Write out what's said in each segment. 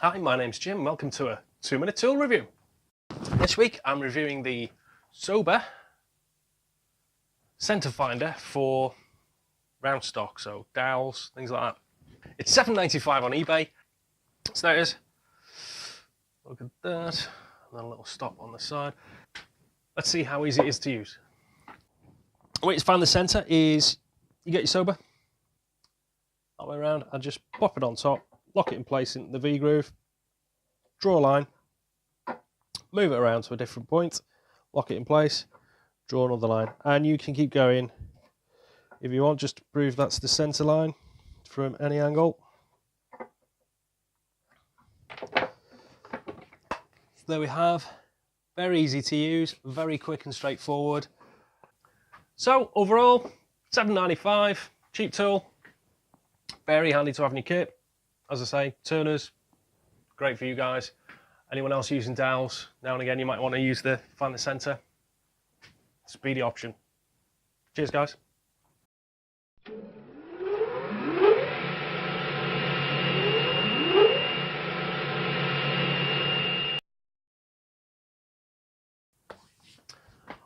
Hi, my name's Jim and welcome to a 2-minute tool review. This week I'm reviewing the Soba Center finder for round stock, so dowels, things like that. It's $7.95 on eBay. So there it is. Look at that. And then a little stop on the side. Let's see how easy it is to use. The way to find the center is you get your Soba that way around and just pop it on top, lock it in place in the V groove, draw a line, move it around to a different point, lock it in place, draw another line, and you can keep going if you want, just to prove that's the center line from any angle. So there we have, very easy to use, very quick and straightforward. So overall, $7.95, cheap tool, very handy to have in your kit. As I say, turners, great for you guys. Anyone else using dowels, now and again you might want to find the center. Speedy option. Cheers guys.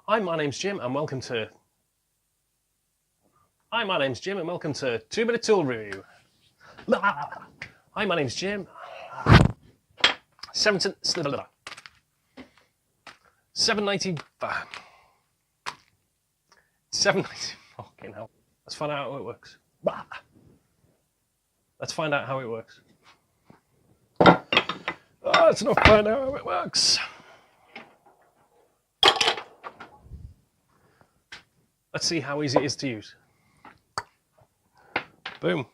Hi, my name's Jim and welcome to 2-minute tool review. Hi, my name's Jim. 7.95. $7.90. Fucking hell. Let's find out how it works. Let's find out how it works. Let's not find out how it works. Let's see how easy it is to use. Boom.